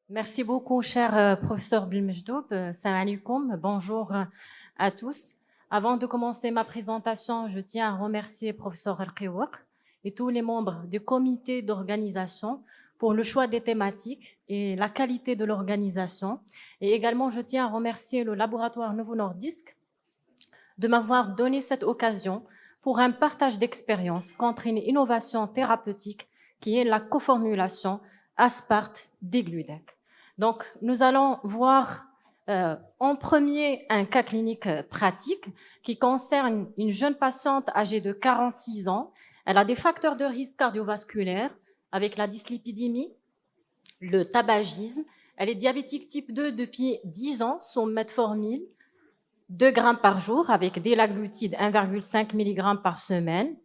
Merci beaucoup, cher professeur Bilmejdoub. Salam alaikum. Bonjour à tous. Avant de commencer ma présentation, je tiens à remercier professeur Al-Qiwak et tous les membres du comité d'organisation pour le choix des thématiques et la qualité de l'organisation. Et également, je tiens à remercier le laboratoire Novo Nordisk de m'avoir donné cette occasion pour un partage d'expérience contre une innovation thérapeutique qui est la coformulation Aspart Degludec. Donc, nous allons voir en premier un cas clinique pratique qui concerne une jeune patiente âgée de 46 ans. Elle a des facteurs de risque cardiovasculaire avec la dyslipidémie, le tabagisme. Elle est diabétique type 2 depuis 10 ans, son metformine, 2 grammes par jour avec des laglutide 1,5 mg par semaine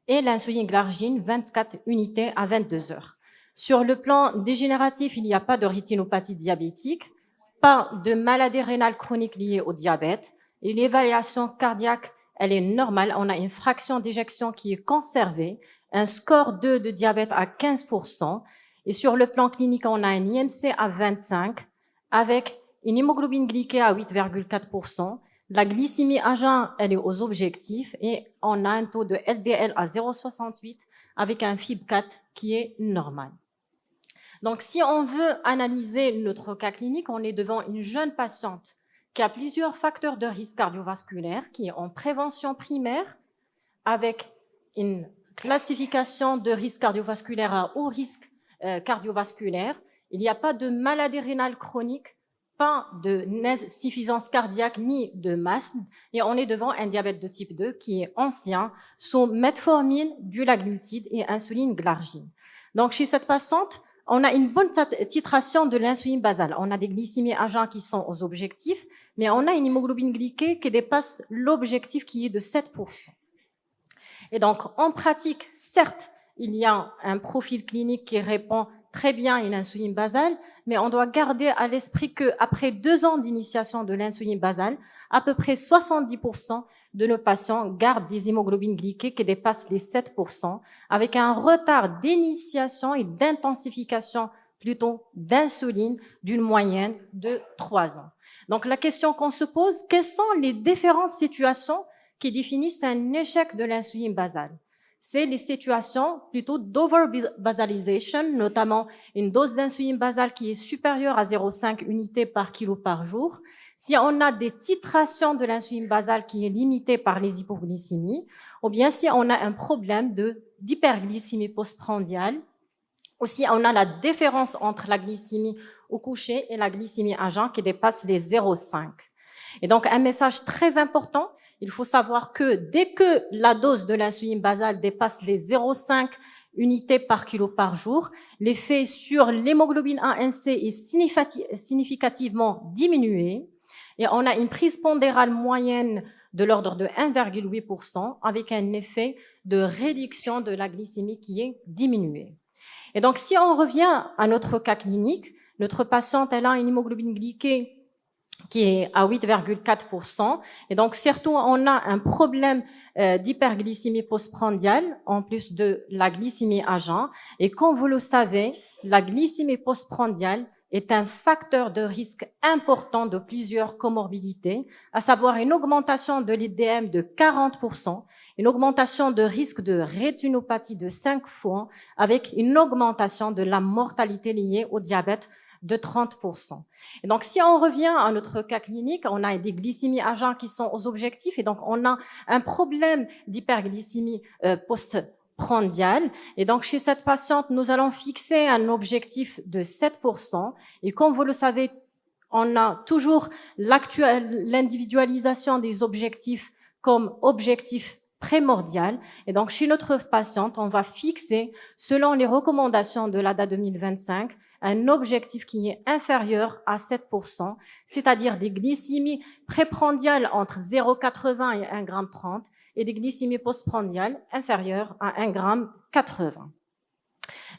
et l'insuline glargine 24 unités à 22 heures. Sur le plan dégénératif, il n'y a pas de rétinopathie diabétique, pas de maladie rénale chronique liée au diabète et l'évaluation cardiaque, elle est normale. On a une fraction d'éjection qui est conservée, un score 2 de diabète à 15% et sur le plan clinique, on a un IMC à 25 avec une hémoglobine glyquée à 8,4%. La glycémie à jeun, elle est aux objectifs et on a un taux de LDL à 0,68 avec un FIB4 qui est normal. Donc, si on veut analyser notre cas clinique, on est devant une jeune patiente qui a plusieurs facteurs de risque cardiovasculaire, qui est en prévention primaire avec une classification de risque cardiovasculaire à haut risque cardiovasculaire. Il n'y a pas de maladie rénale chronique, pas de insuffisance cardiaque ni de MAST, et on est devant un diabète de type 2 qui est ancien, sous metformine, dulaglutide et insuline glargine. Donc, chez cette patiente, on a une bonne titration de l'insuline basale. On a des glycémies à jeun qui sont aux objectifs, mais on a une hémoglobine glyquée qui dépasse l'objectif qui est de 7%. Et donc, en pratique, certes, il y a un profil clinique qui répond très bien à une insuline basale, mais on doit garder à l'esprit qu'après 2 ans d'initiation de l'insuline basale, à peu près 70% de nos patients gardent des hémoglobines glyquées qui dépassent les 7%, avec un retard d'initiation et d'intensification plutôt d'insuline d'une moyenne de 3 ans. Donc la question qu'on se pose, quelles sont les différentes situations qui définissent un échec de l'insuline basale? C'est les situations plutôt d'overbasalisation, notamment une dose d'insuline basale qui est supérieure à 0,5 unités par kilo par jour. Si on a des titrations de l'insuline basale qui est limitée par les hypoglycémies, ou bien si on a un problème d'hyperglycémie postprandiale, ou si on a la différence entre la glycémie au coucher et la glycémie à jeun qui dépasse les 0,5. Et donc, un message très important, il faut savoir que dès que la dose de l'insuline basale dépasse les 0,5 unités par kilo par jour, l'effet sur l'hémoglobine A1C est significativement diminué et on a une prise pondérale moyenne de l'ordre de 1,8% avec un effet de réduction de la glycémie qui est diminué. Et donc, si on revient à notre cas clinique, notre patiente, elle a une hémoglobine glyquée qui est à 8,4%. Et donc, surtout, on a un problème d'hyperglycémie postprandiale, en plus de la glycémie à jeun. Et comme vous le savez, la glycémie postprandiale est un facteur de risque important de plusieurs comorbidités, à savoir une augmentation de l'IDM de 40%, une augmentation de risque de rétinopathie de 5 fois, avec une augmentation de la mortalité liée au diabète de 30%. Et donc, si on revient à notre cas clinique, on a des glycémies à jeun qui sont aux objectifs et donc on a un problème d'hyperglycémie postprandiale. Et donc, chez cette patiente, nous allons fixer un objectif de 7%. Et comme vous le savez, on a toujours l'individualisation des objectifs comme objectif primordial. Et donc, chez notre patiente, on va fixer, selon les recommandations de l'ADA 2025, un objectif qui est inférieur à 7%, c'est-à-dire des glycémies préprandiales entre 0,80 et 1,30 g et des glycémies postprandiales inférieures à 1,80 g.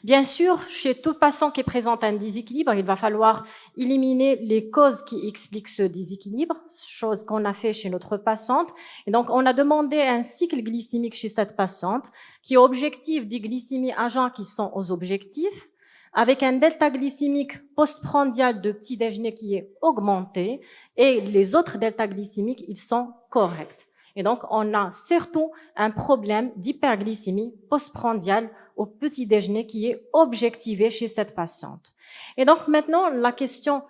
Bien sûr, chez tout patient qui présente un déséquilibre, il va falloir éliminer les causes qui expliquent ce déséquilibre, chose qu'on a fait chez notre patiente. Et donc, on a demandé un cycle glycémique chez cette patiente qui est objectif des glycémies à jeun qui sont aux objectifs, avec un delta glycémique postprandial de petit déjeuner qui est augmenté, et les autres delta glycémiques, ils sont corrects. Et donc, on a surtout un problème d'hyperglycémie postprandiale au petit déjeuner qui est objectivé chez cette patiente. Et donc, maintenant, la question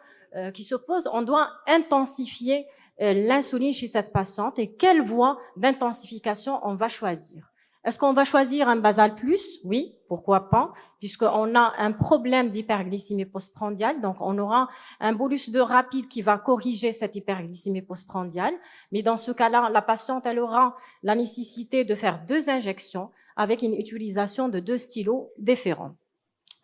qui se pose, on doit intensifier l'insuline chez cette patiente, et quelle voie d'intensification on va choisir? Est-ce qu'on va choisir un basal plus? Oui, pourquoi pas, puisqu'on a un problème d'hyperglycémie postprandiale, donc on aura un bolus de rapide qui va corriger cette hyperglycémie postprandiale. Mais dans ce cas-là, la patiente, elle aura la nécessité de faire 2 injections avec une utilisation de 2 stylos différents.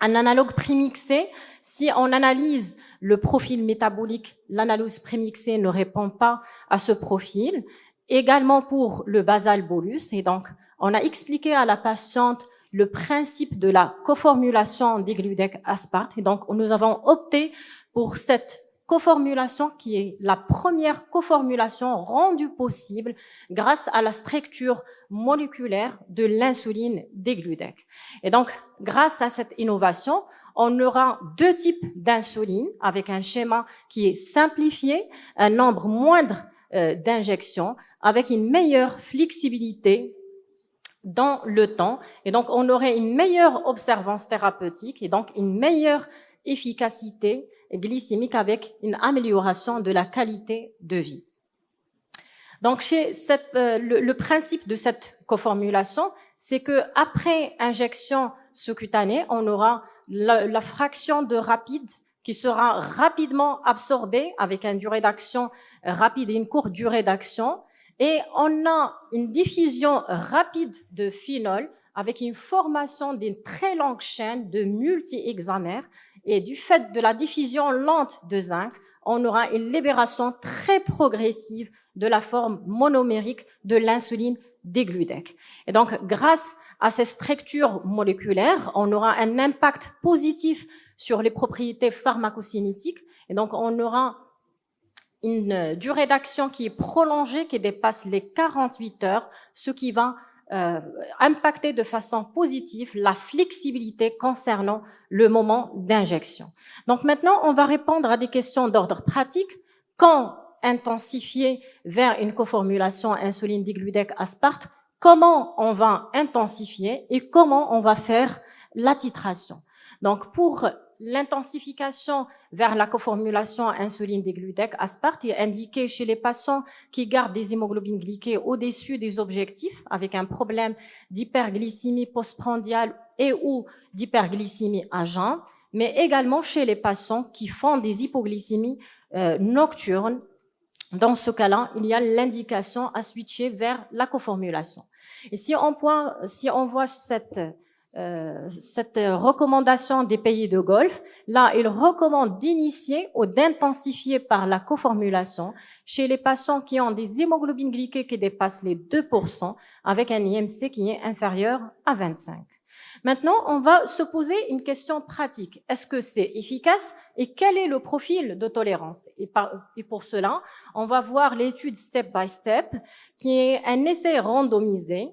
Un analogue prémixé, si on analyse le profil métabolique, l'analyse prémixée ne répond pas à ce profil. Également pour le basal bolus, et donc on a expliqué à la patiente le principe de la coformulation dégludec asparte, et donc nous avons opté pour cette coformulation qui est la première coformulation rendue possible grâce à la structure moléculaire de l'insuline dégludec. Et donc, grâce à cette innovation, on aura 2 types d'insuline avec un schéma qui est simplifié, un nombre moindre d'injections, avec une meilleure flexibilité dans le temps, et donc on aurait une meilleure observance thérapeutique et donc une meilleure efficacité glycémique avec une amélioration de la qualité de vie. Donc, le principe de cette coformulation, c'est que après injection sous-cutanée, on aura la fraction de rapide qui sera rapidement absorbée avec une durée d'action rapide et une courte durée d'action. Et on a une diffusion rapide de phénol avec une formation d'une très longue chaîne de multi-hexamères. Et du fait de la diffusion lente de zinc, on aura une libération très progressive de la forme monomérique de l'insuline dégludec. Et donc, grâce à ces structures moléculaires, on aura un impact positif sur les propriétés pharmacocinétiques. Et donc, on aura une durée d'action qui est prolongée, qui dépasse les 48 heures, ce qui va impacter de façon positive la flexibilité concernant le moment d'injection. Donc maintenant, on va répondre à des questions d'ordre pratique. Quand intensifier vers une coformulation insuline dégludec asparte? Comment on va intensifier et comment on va faire la titration? Donc pour l'intensification vers la coformulation insuline dégludec asparte est indiquée chez les patients qui gardent des hémoglobines glyquées au-dessus des objectifs avec un problème d'hyperglycémie postprandiale et ou d'hyperglycémie à jeun, mais également chez les patients qui font des hypoglycémies nocturnes. Dans ce cas-là, il y a l'indication à switcher vers la coformulation. Et si on voit cette recommandation des pays de Golfe, là, ils recommandent d'initier ou d'intensifier par la coformulation chez les patients qui ont des hémoglobines glyquées qui dépassent les 2% avec un IMC qui est inférieur à 25. Maintenant, on va se poser une question pratique. Est-ce que c'est efficace et quel est le profil de tolérance? Et pour cela, on va voir l'étude Step by Step, qui est un essai randomisé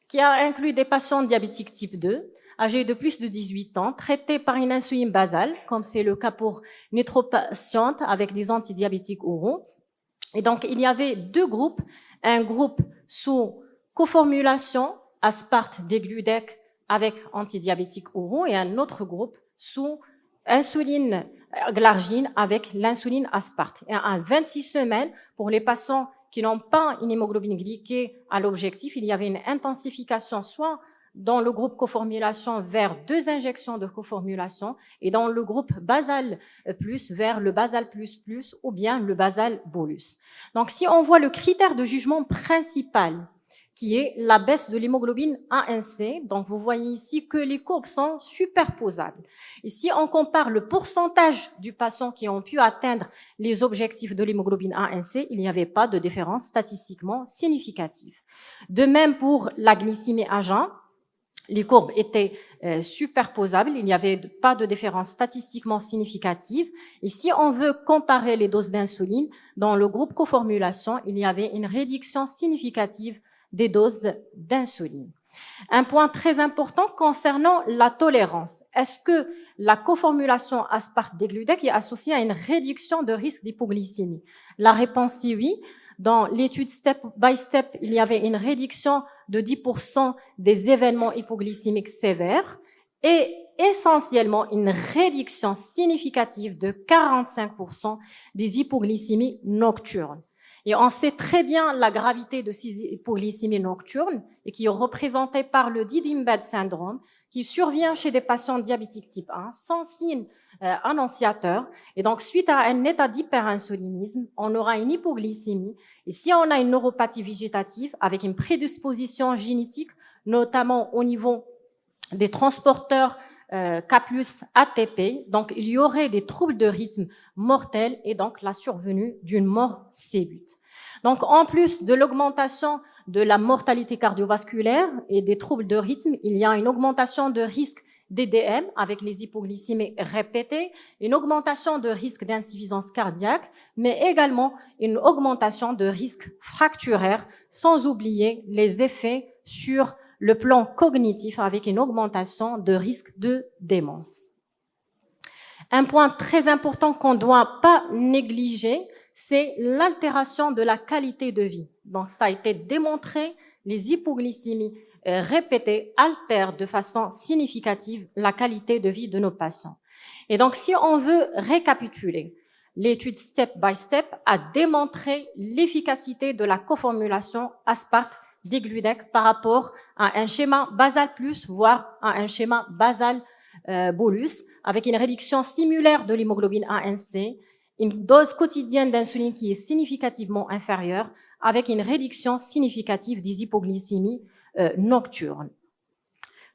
qui a inclus des patients diabétiques type 2, âgés de plus de 18 ans, traités par une insuline basale, comme c'est le cas pour une patiente avec des antidiabétiques oraux. Et donc, il y avait 2 groupes, un groupe sous coformulation asparte dégludec avec antidiabétiques oraux et un autre groupe sous insuline glargine avec l'insuline asparte. Et à 26 semaines, pour les patients qui n'ont pas une hémoglobine glyquée à l'objectif, il y avait une intensification soit dans le groupe coformulation vers 2 injections de coformulation et dans le groupe basal plus vers le basal plus plus ou bien le basal bolus. Donc si on voit le critère de jugement principal qui est la baisse de l'hémoglobine A1C. Donc, vous voyez ici que les courbes sont superposables. Et si on compare le pourcentage du patient qui ont pu atteindre les objectifs de l'hémoglobine A1C, il n'y avait pas de différence statistiquement significative. De même pour la glycémie à jeun, les courbes étaient superposables, il n'y avait pas de différence statistiquement significative. Et si on veut comparer les doses d'insuline, dans le groupe coformulation, il y avait une réduction significative des doses d'insuline. Un point très important concernant la tolérance. Est-ce que la coformulation aspart-degludec est associée à une réduction de risque d'hypoglycémie? La réponse est oui. Dans l'étude step by step, il y avait une réduction de 10% des événements hypoglycémiques sévères et essentiellement une réduction significative de 45% des hypoglycémies nocturnes. Et on sait très bien la gravité de ces hypoglycémies nocturnes et qui est représentée par le Didi-Mbed syndrome qui survient chez des patients diabétiques type 1 sans signe annonciateur. Et donc, suite à un état d'hyperinsulinisme, on aura une hypoglycémie. Et si on a une neuropathie végétative avec une prédisposition génétique, notamment au niveau des transporteurs K+, ATP, donc il y aurait des troubles de rythme mortels et donc la survenue d'une mort subite. Donc en plus de l'augmentation de la mortalité cardiovasculaire et des troubles de rythme, il y a une augmentation de risque d'EDM avec les hypoglycémies répétées, une augmentation de risque d'insuffisance cardiaque, mais également une augmentation de risque fracturaire, sans oublier les effets sur le plan cognitif avec une augmentation de risque de démence. Un point très important qu'on ne doit pas négliger, c'est l'altération de la qualité de vie. Donc, ça a été démontré, les hypoglycémies répétées altèrent de façon significative la qualité de vie de nos patients. Et donc, si on veut récapituler, l'étude step by step a démontré l'efficacité de la coformulation aspart-degludec par rapport à un schéma basal plus, voire à un schéma basal bolus, avec une réduction similaire de l'hémoglobine A1C, une dose quotidienne d'insuline qui est significativement inférieure, avec une réduction significative des hypoglycémies nocturnes.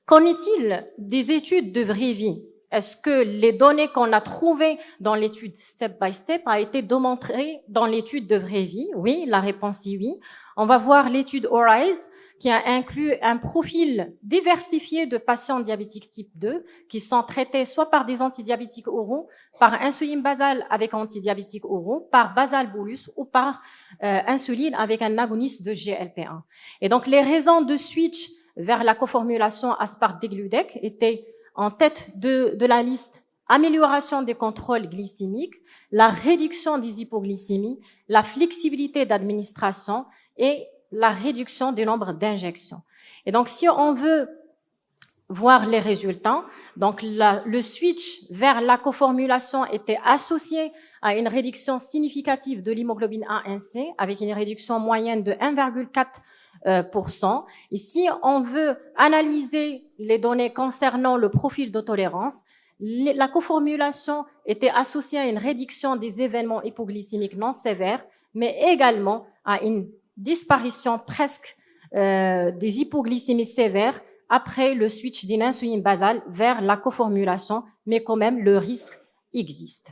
Qu'en est-il des études de vraie vie? Est-ce que les données qu'on a trouvées dans l'étude step by step a été démontrées dans l'étude de vraie vie? Oui, la réponse est oui. On va voir l'étude HORIZE qui a inclus un profil diversifié de patients diabétiques type 2 qui sont traités soit par des antidiabétiques oraux, par insuline basale avec antidiabétiques oraux, par basal bolus ou par insuline avec un agoniste de GLP-1. Et donc les raisons de switch vers la coformulation aspart-degludec étaient en tête de la liste amélioration des contrôles glycémiques, la réduction des hypoglycémies, la flexibilité d'administration et la réduction du nombre d'injections. Et donc, si on veut voir les résultats, donc le switch vers la coformulation était associé à une réduction significative de l'hémoglobine A1C avec une réduction moyenne de 1,4%. Et si on veut analyser les données concernant le profil de tolérance, la coformulation était associée à une réduction des événements hypoglycémiques non sévères, mais également à une disparition presque des hypoglycémies sévères après le switch d'une insuline basale vers la coformulation, mais quand même le risque existe.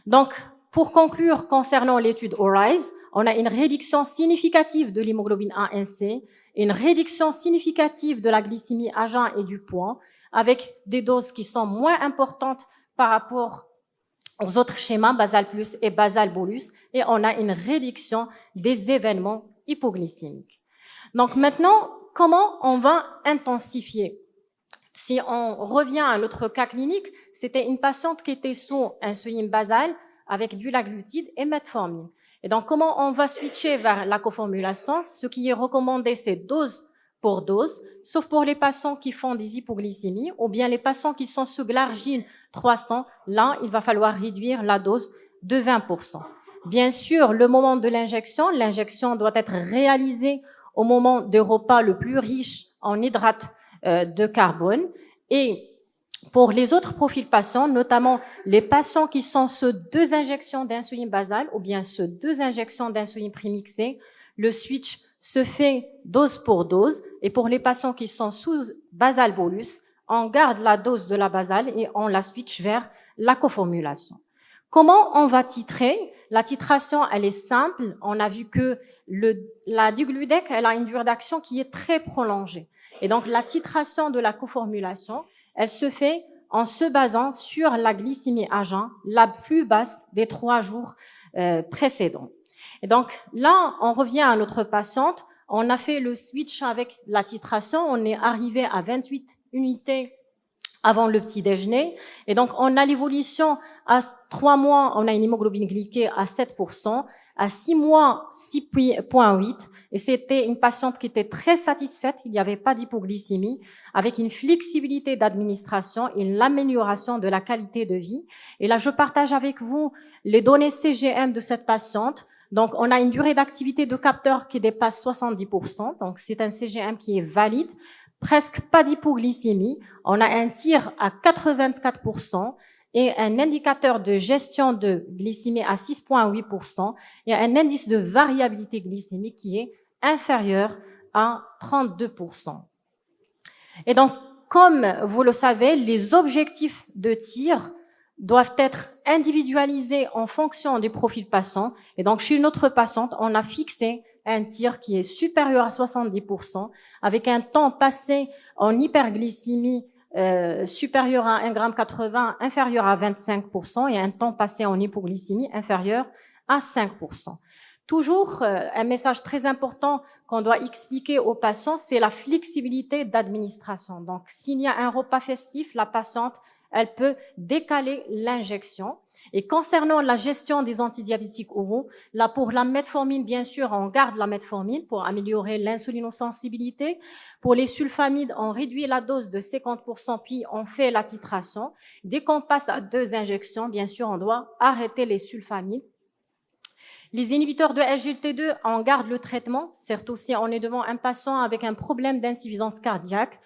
Donc, pour conclure concernant l'étude HORIZE, on a une réduction significative de l'hémoglobine A1C, une réduction significative de la glycémie à jeun et du poids, avec des doses qui sont moins importantes par rapport aux autres schémas, basal plus et basal bolus, et on a une réduction des événements hypoglycémiques. Donc maintenant, comment on va intensifier? Si on revient à notre cas clinique, c'était une patiente qui était sous insuline basale avec du laglutide et metformine. Et donc, comment on va switcher vers la coformulation? Ce qui est recommandé, c'est dose pour dose, sauf pour les patients qui font des hypoglycémies ou bien les patients qui sont sous glargine 300. Là, il va falloir réduire la dose de 20%. Bien sûr, le moment de l'injection doit être réalisée au moment des repas le plus riches en hydrates de carbone. Et pour les autres profils patients, notamment les patients qui sont sous 2 injections d'insuline basale ou bien sous 2 injections d'insuline prémixée, le switch se fait dose pour dose. Et pour les patients qui sont sous basal bolus, on garde la dose de la basale et on la switch vers la coformulation. Comment on va titrer? La titration, elle est simple. On a vu que la degludec, elle a une durée d'action qui est très prolongée. Et donc, la titration de la coformulation, elle se fait en se basant sur la glycémie à jeun, la plus basse des 3 jours précédents. Et donc, là, on revient à notre patiente. on a fait le switch avec la titration, on est arrivé à 28 unités avant le petit déjeuner. Et donc, on a l'évolution à 3 mois, on a une hémoglobine glyquée à 7%, à 6 mois, 6,8. Et c'était une patiente qui était très satisfaite, il n'y avait pas d'hypoglycémie, avec une flexibilité d'administration et l'amélioration de la qualité de vie. Et là, je partage avec vous les données CGM de cette patiente. Donc, on a une durée d'activité de capteur qui dépasse 70%. Donc, c'est un CGM qui est valide. Presque pas d'hypoglycémie. On a un tir à 84% et un indicateur de gestion de glycémie à 6,8% et un indice de variabilité glycémique qui est inférieur à 32%. Et donc, comme vous le savez, les objectifs de tir doivent être individualisés en fonction des profils patients. Et donc, chez notre patiente, on a fixé un tir qui est supérieur à 70%, avec un temps passé en hyperglycémie supérieur à 1,80 g, inférieur à 25%, et un temps passé en hypoglycémie inférieur à 5%. Toujours, un message très important qu'on doit expliquer aux patients, c'est la flexibilité d'administration. Donc, s'il y a un repas festif, la patiente, elle peut décaler l'injection. Et concernant la gestion des antidiabétiques oraux, là, pour la metformine, bien sûr, on garde la metformine pour améliorer l'insulinosensibilité. Pour les sulfamides, on réduit la dose de 50%, puis on fait la titration. Dès qu'on passe à 2 injections, bien sûr, on doit arrêter les sulfamides. Les inhibiteurs de SGLT2, on garde le traitement, surtout si on est devant un patient avec un problème d'insuffisance cardiaque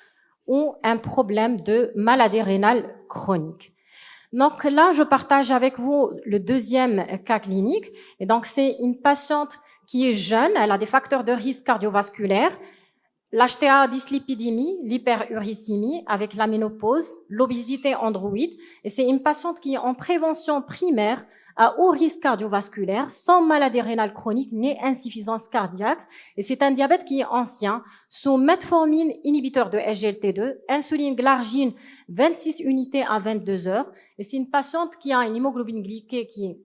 ou un problème de maladie rénale chronique. Donc là, je partage avec vous le deuxième cas clinique. Et donc, c'est une patiente qui est jeune, elle a des facteurs de risque cardiovasculaire, l'HTA dyslipidémie, l'hyperuricémie avec la ménopause, l'obésité androïde. Et c'est une patiente qui est en prévention primaire à haut risque cardiovasculaire, sans maladie rénale chronique ni insuffisance cardiaque. Et c'est un diabète qui est ancien, sous metformine, inhibiteur de SGLT2, insuline glargine, 26 unités à 22 heures. Et c'est une patiente qui a une hémoglobine glyquée qui est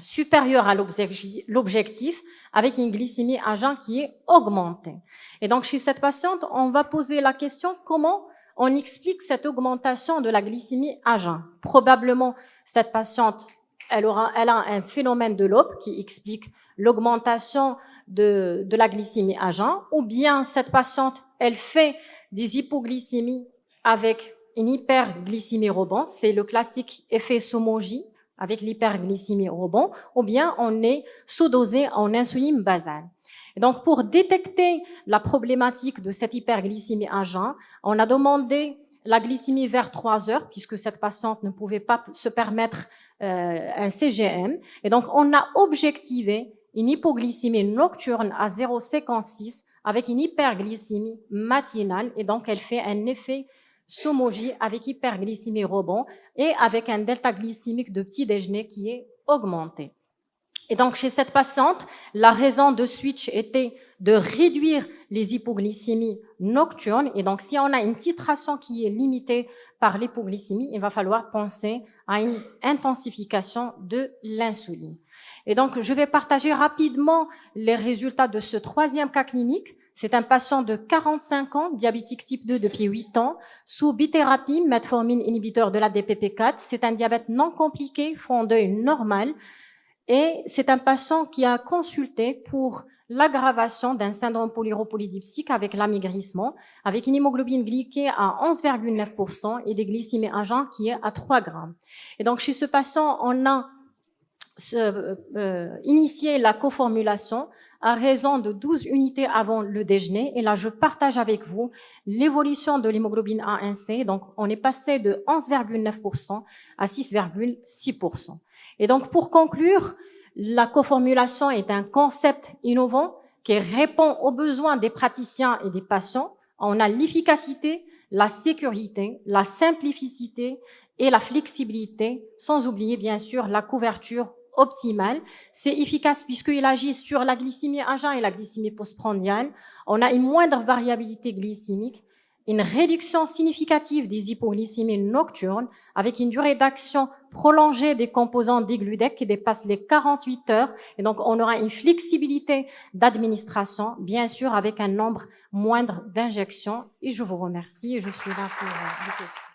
supérieure à l'objectif, avec une glycémie à jeun qui est augmentée. Et donc, chez cette patiente, on va poser la question comment on explique cette augmentation de la glycémie à jeun. Probablement, cette patiente, elle a un phénomène de Loeb qui explique l'augmentation de la glycémie à jeun, ou bien cette patiente, elle fait des hypoglycémies avec une hyperglycémie rebond, c'est le classique effet Somogy avec l'hyperglycémie rebond, ou bien on est sous-dosé en insuline basale. Et donc, pour détecter la problématique de cette hyperglycémie à jeun, on a demandé la glycémie vers 3 heures, puisque cette patiente ne pouvait pas se permettre un CGM. Et donc, on a objectivé une hypoglycémie nocturne à 0,56 avec une hyperglycémie matinale. Et donc, elle fait un effet Somogy avec hyperglycémie rebond et avec un delta glycémique de petit déjeuner qui est augmenté. Et donc, chez cette patiente, la raison de switch était de réduire les hypoglycémies nocturnes. Et donc, si on a une titration qui est limitée par l'hypoglycémie, il va falloir penser à une intensification de l'insuline. Et donc, je vais partager rapidement les résultats de ce troisième cas clinique. C'est un patient de 45 ans, diabétique type 2 depuis 8 ans, sous bithérapie, metformine inhibiteur de la DPP4. C'est un diabète non compliqué, fond d'œil normal. Et c'est un patient qui a consulté pour l'aggravation d'un syndrome polyuropolydipsique avec l'amaigrissement, avec une hémoglobine glyquée à 11,9% et des glycémies à jeun qui est à 3 grammes. Et donc, chez ce patient, on a initié la coformulation à raison de 12 unités avant le déjeuner. Et là, je partage avec vous l'évolution de l'hémoglobine A1C. Donc, on est passé de 11,9% à 6,6%. Et donc, pour conclure, la coformulation est un concept innovant qui répond aux besoins des praticiens et des patients. On a l'efficacité, la sécurité, la simplicité et la flexibilité, sans oublier bien sûr la couverture optimale. C'est efficace puisqu'il agit sur la glycémie à jeun et la glycémie postprandiale. On a une moindre variabilité glycémique une réduction significative des hypoglycémies nocturnes avec une durée d'action prolongée des composants d'Egludex qui dépasse les 48 heures. Et donc, on aura une flexibilité d'administration, bien sûr, avec un nombre moindre d'injections. Et je vous remercie et je suis là pour les questions.